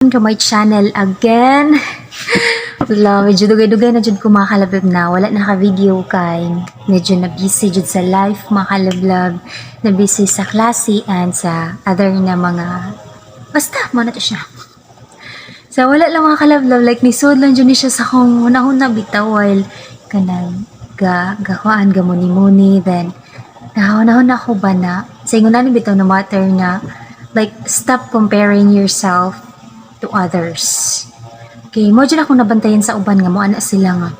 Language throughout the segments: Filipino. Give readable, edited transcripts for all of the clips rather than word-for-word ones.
To my channel again. Wala, medyo dugay-dugay na dyan ko mga kalabab na. Wala naka-video kay. Medyo na-busy dyan sa life mga kalabab. Na-busy sa klase and sa other na mga... Basta, mo na to siya. So, wala lang mga kalabab. Like, nisod lang dyan siya sa kong una-una bitaw while kanang gakuan, gamuni-muni. Then, nahon ako ba na sa ingunan bitaw na matter na like, stop comparing yourself to others. Okay, mo dyan ako nabantayan sa uban nga mo ana sila nga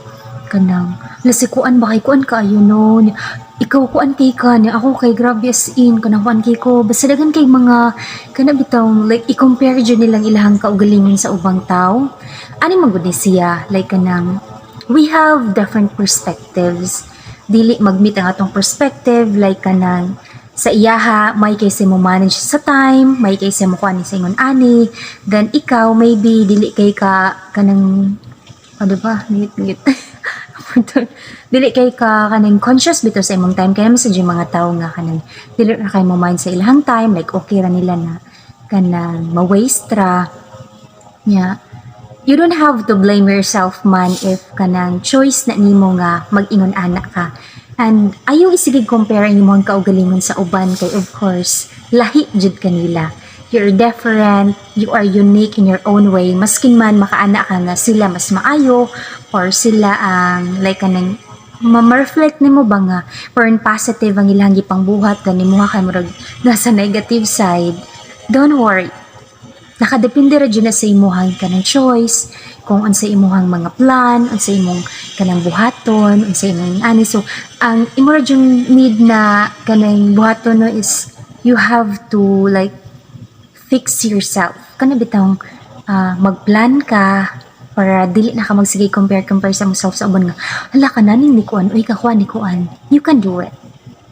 kanang lasikuan ba kay kuan ka ayun no ikaw kuan kay ka niya ako kay grabe as in kanang kuan kay ko basta dagan kay mga kana bitong like i-compare dyan nilang ilahang kaugalingon sa ubang tao ani man gud ni siya like kanang we have different perspectives dili magmeet ang atong perspective like kanang sa iyaha, may kaysa mo manage sa time, may kaysa mo kuha ni sa ingon ani, then ikaw, maybe, dili kay ka, kanang, ano ba, ngit. Dili kay ka, kanang conscious bito sa imong time, kaya naman sa mga tao nga, kanang, dili na kayo mo mind sa ilang time, like, okay ra nila na, kanang, ma-waste ra, yeah. You don't have to blame yourself man if kanang choice na nimo nga mag-ingon anak ka. And ayaw isigig compare ang imong kaugalingon sa uban kay of course, lahi jud kanila. You're different, you are unique in your own way. Maskin man makaana ka nga sila mas maayo or sila ang like kanang ma-reflect nimo ba nga or in positive ang ilang gipang buhat ganimo kay murag nasa negative side. Don't worry. Nakadepende ra dyan na sa imuhang kanang choice, kung unsa imuhang mga plan, unsa imong kanang buhaton, unsa imong ani. So, ang imo ra dyan need na kanang buhaton no is you have to like fix yourself. Kana bitang magplan ka para dili na ka magsige compare sa yourself sa uban nga. Hala ka naning ni kuan, uy kakuan ni kuan. You can do it.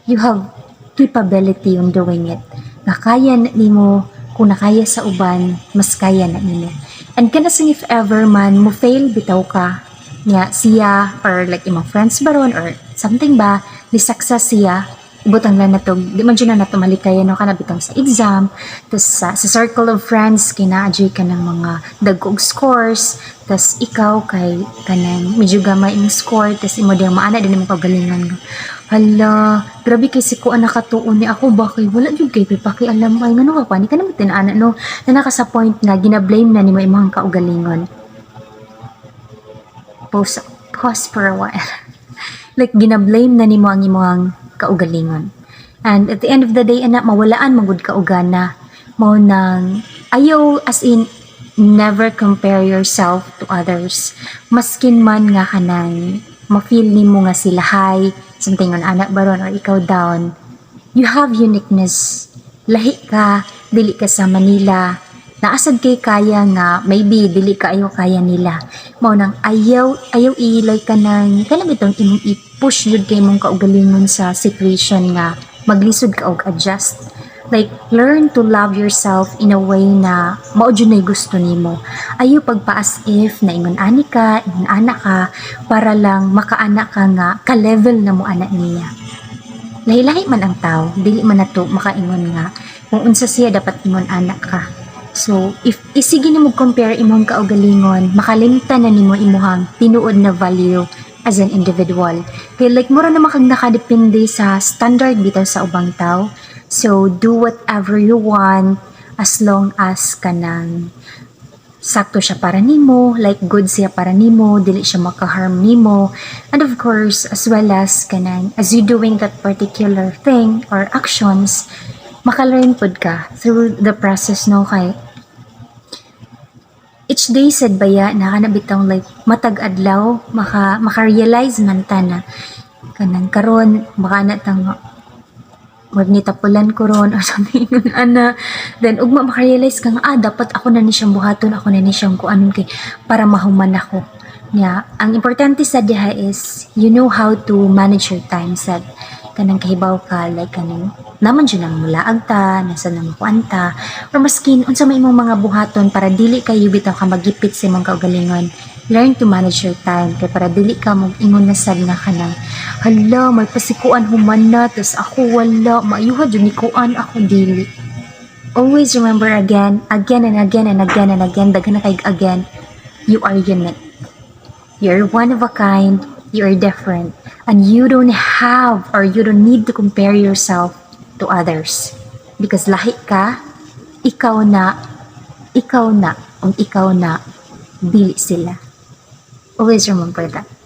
You have capability on doing it. Nga kaya nimo kung nakaya sa uban, mas kaya na nila. And kanasang if ever man, mo fail bitaw ka, niya siya, or like imong friends baron, or something ba, di success siya, ibutang lang na to, di man dyan na nato malikaya no, ka na bitang sa exam, tas sa circle of friends, kina-adjay ka ng mga dagkog scores, tas ikaw kay kanang medyo gamay yung score, tas imo diyang maana din naman pagalingan ko. Hala, grabe kay si ko anak katuon ni ako ba kay wala jud kay pakialam ay ngano ka pani ka naman tinana no na naka sa point na gina-blame na nimo imong kaugalingon. Pause for a while. Like gina-blame na nimo ang imong kaugalingon. And at the end of the day anak mawalaan magud kaugana mo nang ayaw as in never compare yourself to others. Maskin man nga kanang ma-feel nimo nga sila high, something on anak baron or ikaw down. You have uniqueness. Lahi ka, dili ka sa Manila. Naasad kay kaya nga, maybe dili ka ayaw kaya nila. Mao nang ayaw ilay ka nang, kanang itong imong i-push yun kay mong kaugalingon sa situation nga, maglisod ka og adjust. Like, learn to love yourself in a way na maudyo na gusto nimo. Ayaw pagpaas if na ingon ani ka, ingon anak ka, para lang makaanak ka nga, ka-level na mo anak niya. Lahi-lahi man ang tao, dili man nato makaingon nga, kung unsa siya dapat ingon anak ka. So, if isigi nimo compare imong kaugalingon, makalimtan na nimo imuhang tinuod na value as an individual. Kaya like, mura naman kang nakadepende sa standard bitaw sa ubang tao. So, do whatever you want as long as kanang sakto siya para nimo, like good siya para nimo, dili siya maka-harm nimo. And of course, as well as kanang as you doing that particular thing or actions, maka-learn pod ka through the process no kay each day sad baya na kanabitang like matag adlaw maka-realize man ta na kanang karon baka na tang wag ni tapulan ko ron or something ana then ugma makarealize ka nga dapat ako na ni siyang buhaton ako na ni siyang kuanon kay para mahuman ako niya ang importante sa diha is you know how to manage your time sad kanang kahibaw ka like kanang naman dyan ang mulaag ta nasa nang kuanta or maskin unsa may imong mga buhaton para dili kayo bitaw ka magipit sa imong kaugalingon. Learn to manage your time kay para dili ka mag-ingon na sad na kanang hala may pasikuan human na tas ako wala maayuha jud ni kuan ako dili Always remember again and again and again and again, daghan na kay again, you are unique. You're one of a kind, you're different, and you don't have or you don't need to compare yourself to others. Because lahi ka, ikaw na, ikaw na, dili sila. Always remember that.